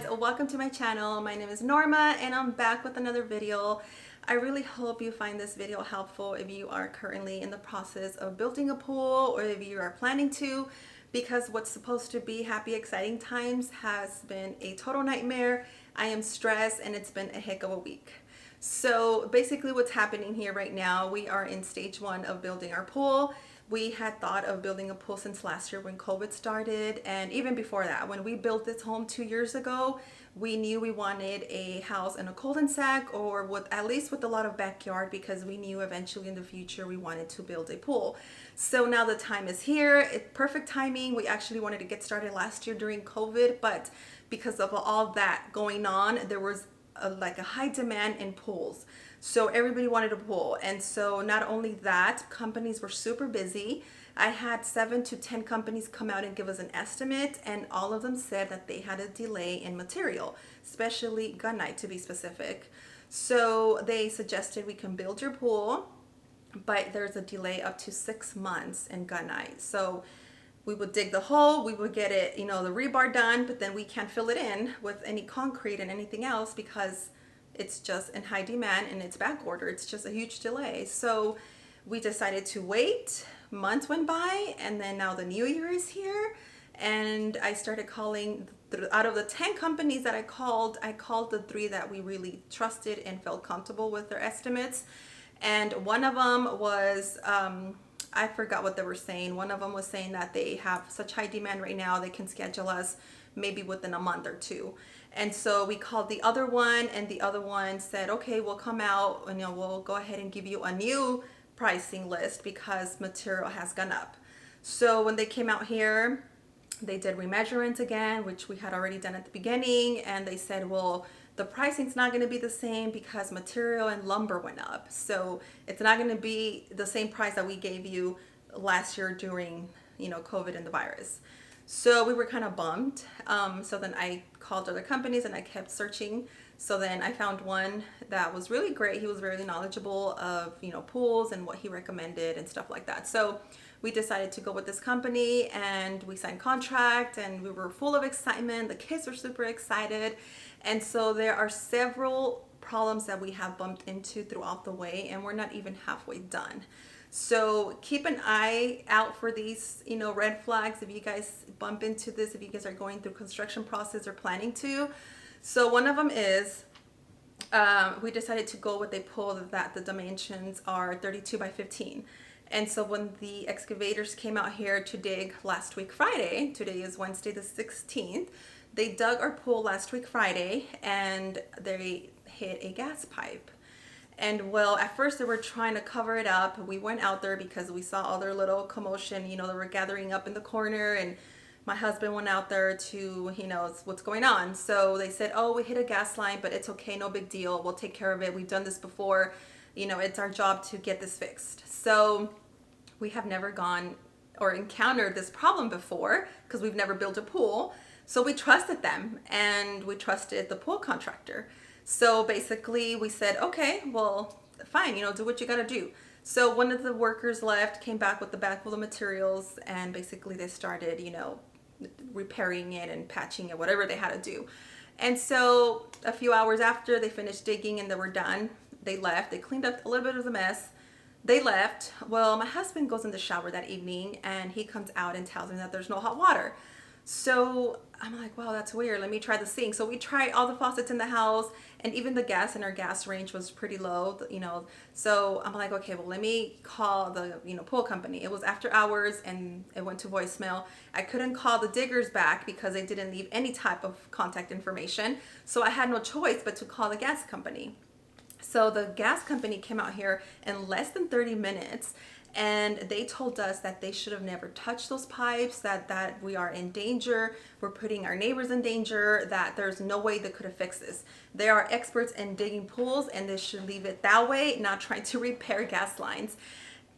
guys, welcome to my channel. My name is Norma and I'm back with another video. I really hope you find this video helpful if you are currently in the process of building a pool or if you are planning to, because what's supposed to be happy, exciting times has been a total nightmare. I am stressed and it's been a heck of a week. So basically what's happening here right now, we are in stage 1 of building our pool. We had thought of building a pool since last year when COVID started, and even before that, when we built this home 2 years ago, we knew we wanted a house in a cul-de-sac or at least with a lot of backyard, because we knew eventually in the future we wanted to build a pool. So now the time is here. It's perfect timing. We actually wanted to get started last year during COVID, but because of all that going on, there was like a high demand in pools. So everybody wanted a pool. And so not only that, companies were super busy. I had 7 to 10 companies come out and give us an estimate, and all of them said that they had a delay in material, especially gunite to be specific. So they suggested we can build your pool, but there's a delay up to 6 months in gunite. So we would dig the hole, we would get it, the rebar done, but then we can't fill it in with any concrete and anything else because it's just in high demand and it's back order. It's just a huge delay. So we decided to wait. Months went by, and then now the new year is here, and I started calling. Out of the 10 companies that I called the 3 that we really trusted and felt comfortable with their estimates. And one of them was I forgot what they were saying. One of them was saying that they have such high demand right now, they can schedule us maybe within a month or 2. And so we called the other one, and the other one said, okay, we'll come out and we'll go ahead and give you a new pricing list because material has gone up. So when they came out here, they did remeasurements again, which we had already done at the beginning, and they said, well, the pricing's not going to be the same because material and lumber went up. So it's not going to be the same price that we gave you last year during, COVID and the virus. So we were kind of bummed. So then I called other companies and I kept searching. So then I found one that was really great. He was very knowledgeable of, pools and what he recommended and stuff like that. So we decided to go with this company and we signed contract, and we were full of excitement. The kids were super excited. And so there are several problems that we have bumped into throughout the way, and we're not even halfway done. So keep an eye out for these, red flags if you guys bump into this, if you guys are going through construction process or planning to. So one of them is, we decided to go with a pool that the dimensions are 32 by 15. And so when the excavators came out here to dig last week Friday, today is Wednesday the 16th, they dug our pool last week Friday and they hit a gas pipe. And well, at first they were trying to cover it up. We went out there because we saw all their little commotion, they were gathering up in the corner, and my husband went out there to, what's going on. So they said, oh, we hit a gas line, but it's okay, no big deal. We'll take care of it. We've done this before. It's our job to get this fixed. So we have never gone or encountered this problem before because we've never built a pool. So we trusted them and we trusted the pool contractor. So basically we said, okay, well, fine, do what you got to do. So one of the workers left, came back with the bag full of materials, and basically they started, repairing it and patching it, whatever they had to do. And so a few hours after they finished digging and they were done, they left. They cleaned up a little bit of the mess. They left. Well, my husband goes in the shower that evening and he comes out and tells me that there's no hot water. So I'm like, wow, that's weird. Let me try the sink. So we tried all the faucets in the house, and even the gas in our gas range was pretty low, So I'm like, okay, well, let me call the, pool company. It was after hours and it went to voicemail. I couldn't call the diggers back because they didn't leave any type of contact information. So I had no choice but to call the gas company. So the gas company came out here in less than 30 minutes, and they told us that they should have never touched those pipes, that we are in danger, we're putting our neighbors in danger, that there's no way they could have fixed this. They are experts in digging pools, and they should leave it that way, not trying to repair gas lines.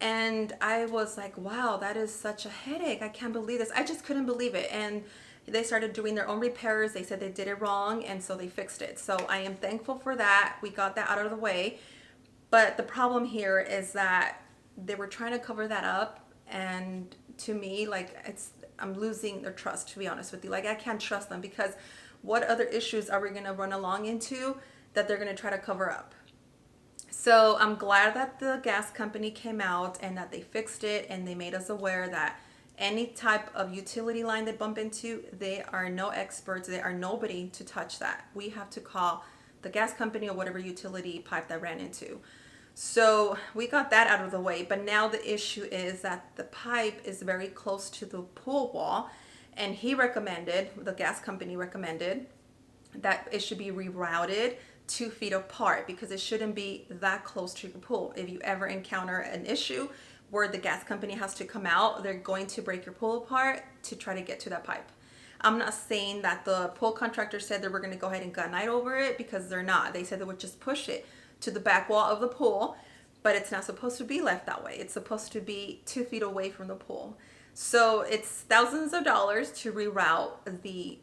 And I was like, wow, that is such a headache. I can't believe this. I just couldn't believe it. And they started doing their own repairs. They said they did it wrong, and so they fixed it. So I am thankful for that. We got that out of the way. But the problem here is that they were trying to cover that up, and to me, I'm losing their trust, to be honest with you. I can't trust them because what other issues are we going to run along into that they're going to try to cover up? So I'm glad that the gas company came out and that they fixed it, and they made us aware that any type of utility line they bump into, they are no experts. They are nobody to touch that. We have to call the gas company or whatever utility pipe that ran into. So we got that out of the way. But now the issue is that the pipe is very close to the pool wall. And the gas company recommended that it should be rerouted 2 feet apart, because it shouldn't be that close to your pool. If you ever encounter an issue where the gas company has to come out, they're going to break your pool apart to try to get to that pipe. I'm not saying that the pool contractor said they were going to go ahead and gut night over it, because they're not. They said they would just push it to the back wall of the pool, but it's not supposed to be left that way. It's supposed to be 2 feet away from the pool. So it's thousands of dollars to reroute the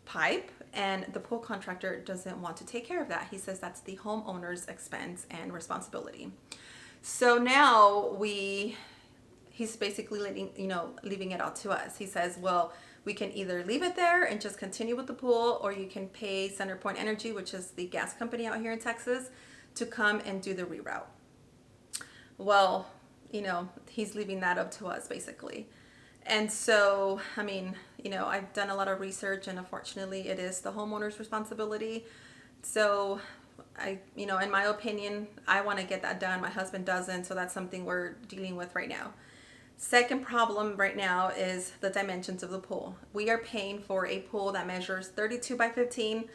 pipe, and the pool contractor doesn't want to take care of that. He says that's the homeowner's expense and responsibility. So now he's basically leaving it out to us. He says, well, we can either leave it there and just continue with the pool, or you can pay CenterPoint Energy, which is the gas company out here in Texas, to come and do the reroute. Well, he's leaving that up to us basically. And so, I've done a lot of research, and unfortunately it is the homeowner's responsibility. So in my opinion, I want to get that done. My husband doesn't. So that's something we're dealing with right now. Second problem right now is the dimensions of the pool. We are paying for a pool that measures 32 by 15.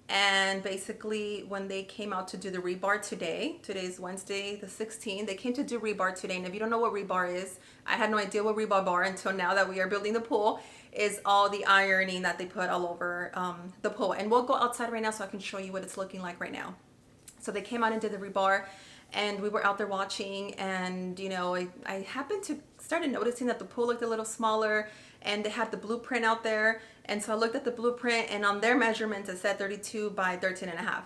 And basically when they came out to do the rebar today's Wednesday the 16th, they came to do rebar today. And if you don't know what rebar is, I had no idea what rebar bar until now that we are building the pool, is all the ironing that they put all over the pool. And we'll go outside right now so I can show you what it's looking like right now. So they came out and did the rebar, and we were out there watching, and I happened to started noticing that the pool looked a little smaller, and they had the blueprint out there. And so I looked at the blueprint, and on their measurements it said 32 by 13 and a half.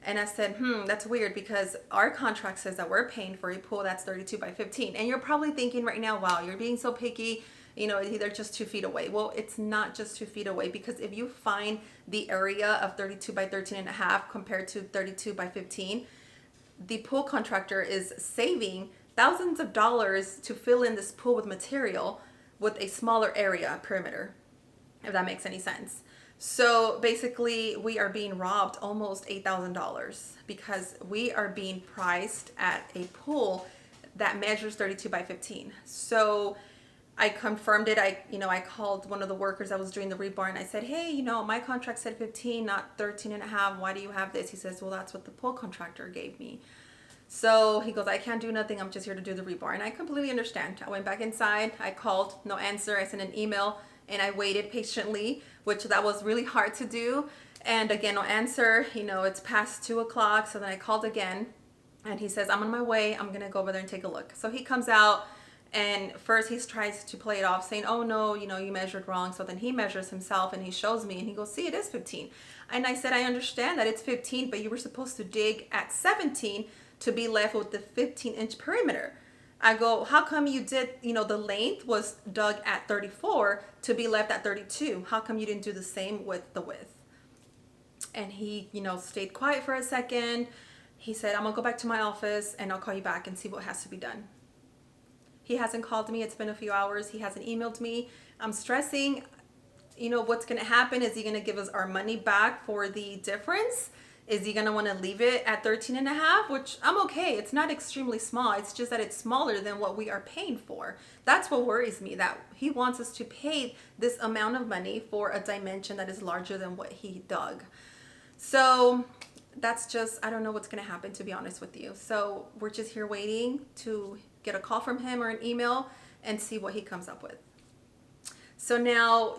And I said, that's weird, because our contract says that we're paying for a pool that's 32 by 15. And you're probably thinking right now, wow, you're being so picky. They're just 2 feet away. Well, it's not just 2 feet away, because if you find the area of 32 by 13 and a half compared to 32 by 15, the pool contractor is saving thousands of dollars to fill in this pool with material with a smaller area perimeter, if that makes any sense. So basically we are being robbed almost $8,000, because we are being priced at a pool that measures 32 by 15. So I confirmed it. I called one of the workers that was doing the rebar, and I said, hey, my contract said 15, not 13 and a half. Why do you have this? He says, well, that's what the pool contractor gave me. So he goes, I can't do nothing. I'm just here to do the rebar. And I completely understand. I went back inside. I called, no answer. I sent an email, and I waited patiently, which that was really hard to do. And again, no answer. It's past 2 o'clock. So then I called again, and he says, I'm on my way. I'm going to go over there and take a look. So he comes out, and first he tries to play it off saying, oh no, you measured wrong. So then he measures himself, and he shows me, and he goes, see, it is 15. And I said, I understand that it's 15, but you were supposed to dig at 17 to be left with the 15-inch perimeter. I go, how come you did, the length was dug at 34 to be left at 32. How come you didn't do the same with the width? And he, stayed quiet for a second. He said, I'm gonna go back to my office and I'll call you back and see what has to be done. He hasn't called me. It's been a few hours. He hasn't emailed me. I'm stressing. What's gonna happen? Is he gonna give us our money back for the difference? Is he going to want to leave it at 13 and a half, which I'm okay. It's not extremely small. It's just that it's smaller than what we are paying for. That's what worries me, that he wants us to pay this amount of money for a dimension that is larger than what he dug. So that's just, I don't know what's going to happen, to be honest with you. So we're just here waiting to get a call from him or an email and see what he comes up with. So now,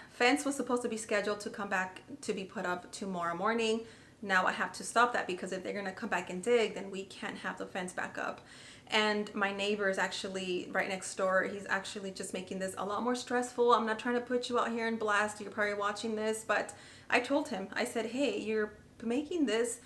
fence was supposed to be scheduled to come back to be put up tomorrow morning. Now I have to stop that, because if they're going to come back and dig, then we can't have the fence back up. And my neighbor is actually right next door. He's actually just making this a lot more stressful. I'm not trying to put you out here in blast. You're probably watching this, but I told him, I said, hey, you're making this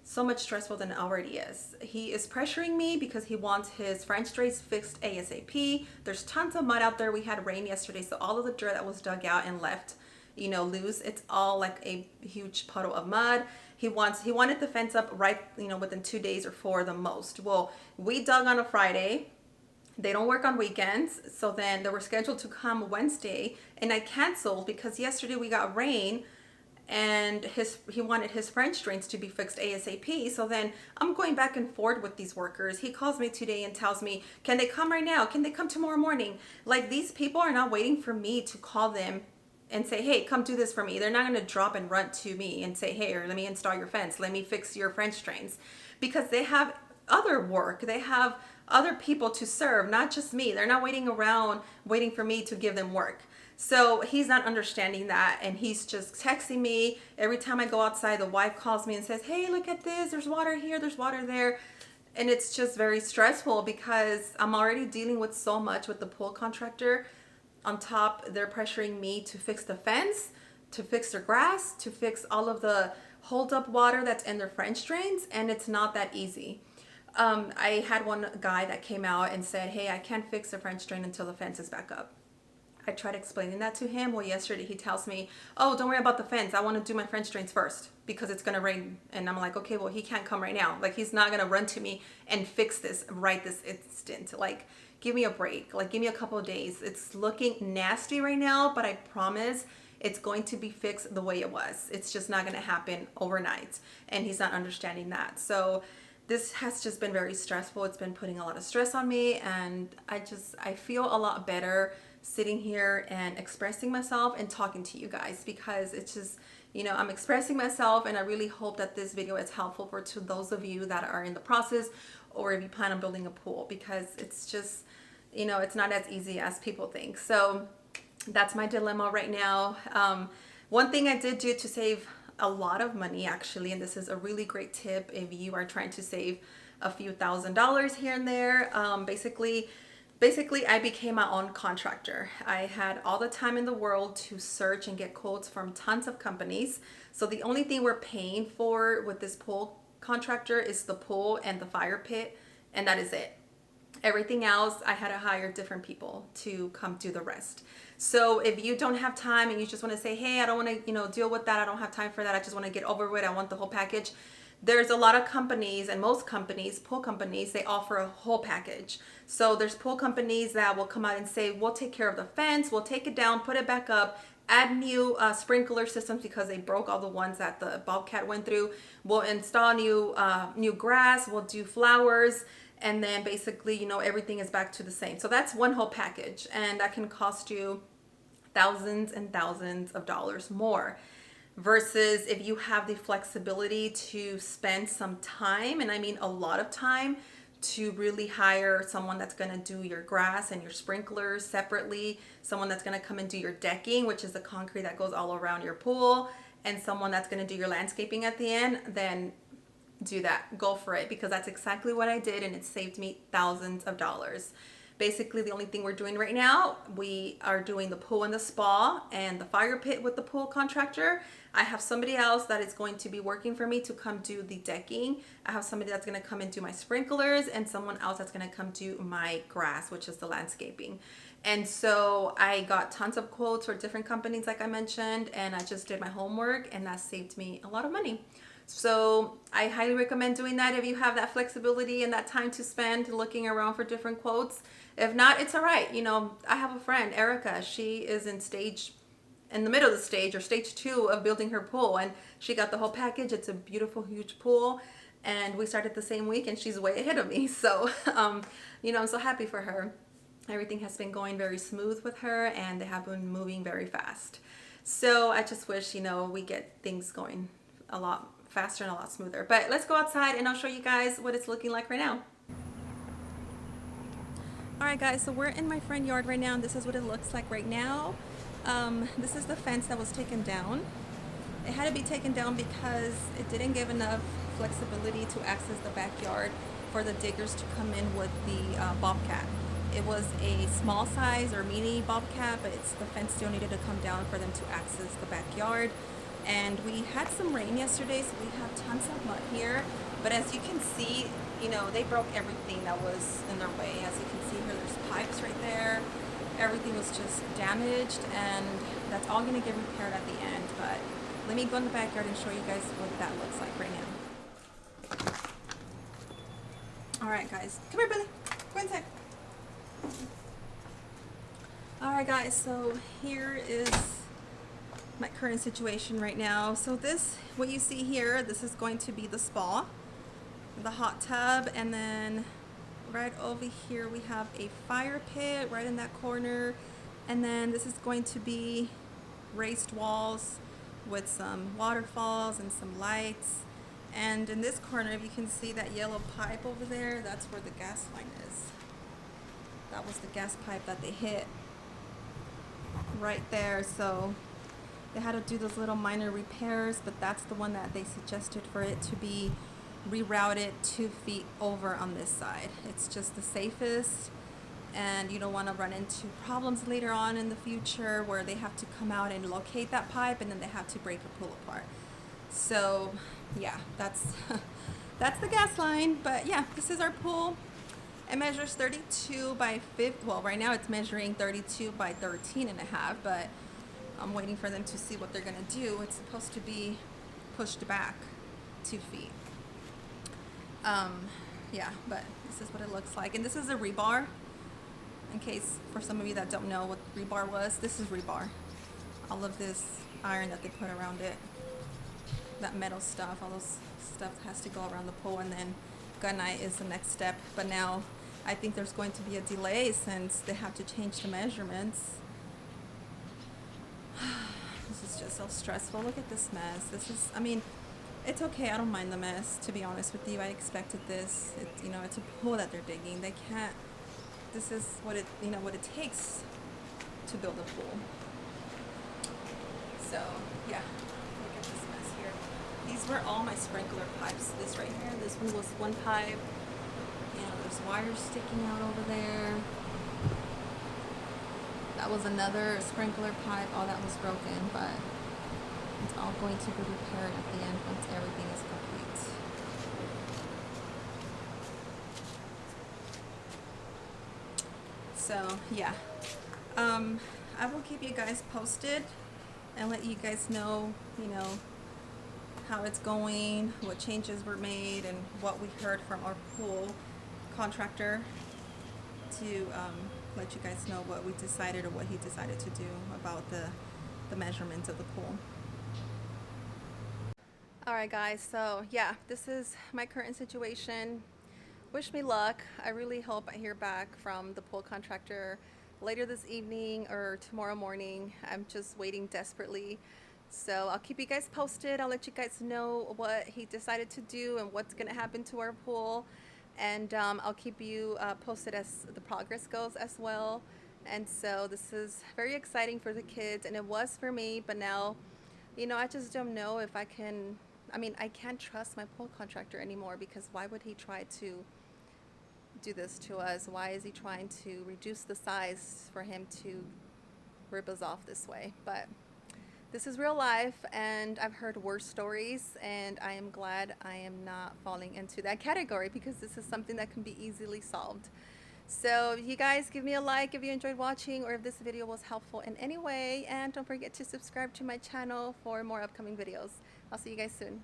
so much stressful than it already is. He is pressuring me because he wants his French drains fixed ASAP. There's tons of mud out there. We had rain yesterday, so all of the dirt that was dug out and left loose. It's all like a huge puddle of mud. He wanted the fence up right, within 2 days or 4 the most. Well, we dug on a Friday. They don't work on weekends. So then they were scheduled to come Wednesday, and I canceled because yesterday we got rain, and he wanted his French drains to be fixed ASAP. So then I'm going back and forth with these workers. He calls me today and tells me, can they come right now? Can they come tomorrow morning? Like, these people are not waiting for me to call them and say, hey, come do this for me. They're not going to drop and run to me and say, hey, or let me install your fence. Let me fix your French drains, because they have other work. They have other people to serve, not just me. They're not waiting around waiting for me to give them work. So he's not understanding that, and he's just texting me. Every time I go outside, the wife calls me and says, hey, look at this. There's water here. There's water there. And it's just very stressful because I'm already dealing with so much with the pool contractor. On top, they're pressuring me to fix the fence, to fix their grass, to fix all of the hold up water that's in their French drains. And it's not that easy. I had one guy that came out and said, hey, I can't fix the French drain until the fence is back up. I tried explaining that to him. Well, yesterday he tells me, oh, don't worry about the fence. I want to do my French drains first because it's going to rain. And I'm like, okay, well, he can't come right now. Like, he's not going to run to me and fix this right this instant. Like, give me a break. Like, give me a couple of days. It's looking nasty right now, but I promise it's going to be fixed the way it was. It's just not going to happen overnight. And he's not understanding that. So this has just been very stressful. It's been putting a lot of stress on me. And I feel a lot better sitting here and expressing myself and talking to you guys, because it's just, I'm expressing myself, and I really hope that this video is helpful to those of you that are in the process, or if you plan on building a pool, because it's just, it's not as easy as people think. So that's my dilemma right now. One thing I did do to save a lot of money, actually, and this is a really great tip if you are trying to save a few $1,000s here and there. Basically, I became my own contractor. I had all the time in the world to search and get quotes from tons of companies. So the only thing we're paying for with this pool contractor is the pool and the fire pit, and that is it. Everything else, I had to hire different people to come do the rest. So if you don't have time and you just want to say, hey, I don't want to, deal with that. I don't have time for that. I just want to get over it. I want the whole package. There's a lot of companies, and most companies, pool companies, they offer a whole package. So there's pool companies that will come out and say, we'll take care of the fence, we'll take it down, put it back up, add new sprinkler systems because they broke all the ones that the Bobcat went through. We'll install new grass, we'll do flowers, and then basically, everything is back to the same. So that's one whole package, and that can cost you thousands and thousands of dollars more. Versus if you have the flexibility to spend some time, and I mean a lot of time, to really hire someone that's going to do your grass and your sprinklers separately, someone that's going to come and do your decking, which is the concrete that goes all around your pool, and someone that's going to do your landscaping at the end, then do that. Go for it, because that's exactly what I did, and it saved me thousands of dollars. Basically, the only thing we're doing right now, we are doing the pool and the spa and the fire pit with the pool contractor. I have somebody else that is going to be working for me to come do the decking. I have somebody that's going to come and do my sprinklers, and someone else that's going to come do my grass, which is the landscaping. And so I got tons of quotes for different companies, like I mentioned, and I just did my homework, and that saved me a lot of money. So I highly recommend doing that if you have that flexibility and that time to spend looking around for different quotes. If not, it's all right. I have a friend, Erica. She is in the middle of the stage, or stage 2 of building her pool, and she got the whole package. It's a beautiful, huge pool, and we started the same week, and she's way ahead of me. So, I'm so happy for her. Everything has been going very smooth with her, and they have been moving very fast. So I just wish, we get things going a lot faster and a lot smoother. But let's go outside and I'll show you guys what it's looking like right now. Alright guys, so we're in my front yard right now, and this is what it looks like right now. This is the fence that was taken down. It had to be taken down because it didn't give enough flexibility to access the backyard for the diggers to come in with the Bobcat. It was a small size or mini Bobcat, but the fence still needed to come down for them to access the backyard. And we had some rain yesterday, so we have tons of mud here. But as you can see, they broke everything that was in their way. As you can see here, there's pipes right there. Everything was just damaged, and that's all gonna get repaired at the end. But let me go in the backyard and show you guys what that looks like right now. All right, guys, come here, Billy. Go inside. All right, guys, so here is my current situation right now. So this, what you see here, this is going to be the spa, the hot tub, and then right over here we have a fire pit right in that corner, and then this is going to be raised walls with some waterfalls and some lights. And in this corner, if you can see that yellow pipe over there, that's where the gas line is. That was the gas pipe that they hit right there. So they had to do those little minor repairs, but that's the one that they suggested for it to be rerouted 2 feet over on this side. It's just the safest, and you don't want to run into problems later on in the future where they have to come out and locate that pipe, and then they have to break a pool apart. So yeah, that's that's the gas line. But yeah, this is our pool. It measures 32 by 50. Well, right now it's measuring 32 by 13 and a half, but I'm waiting for them to see what they're gonna do. It's supposed to be pushed back 2 feet. Yeah, but this is what it looks like. And this is a rebar. In case for some of you that don't know what rebar was, this is rebar. All of this iron that they put around it, that metal stuff, all those stuff has to go around the pole, and then gunite is the next step. But now I think there's going to be a delay since they have to change the measurements. This is just so stressful. Look at this mess. This is, I mean, it's okay. I don't mind the mess, to be honest with you. I expected this. You know, it's a pool that they're digging. They can't, this is what it, you know, what it takes to build a pool. So yeah, look at this mess here. These were all my sprinkler pipes. This right here, this one was one pipe. You know, there's wires sticking out over there. That was another sprinkler pipe. All that was broken, but it's all going to be repaired at the end once everything is complete. So yeah, I will keep you guys posted and let you guys know, you know, how it's going, what changes were made, and what we heard from our pool contractor to let you guys know what we decided, or what he decided to do about the measurements of the pool. Alright guys, so yeah, this is my current situation. Wish me luck. I really hope I hear back from the pool contractor later this evening or tomorrow morning. I'm just waiting desperately. So I'll keep you guys posted. I'll let you guys know what he decided to do and what's going to happen to our pool. And I'll keep you posted as the progress goes as well. And so this is very exciting for the kids, and it was for me, but now, you know, I just don't know if I can, I mean, I can't trust my pool contractor anymore, because why would he try to do this to us? Why is he trying to reduce the size for him to rip us off this way? But this is real life, and I've heard worse stories, and I am glad I am not falling into that category, because this is something that can be easily solved. So you guys give me a like if you enjoyed watching, or if this video was helpful in any way, and don't forget to subscribe to my channel for more upcoming videos. I'll see you guys soon.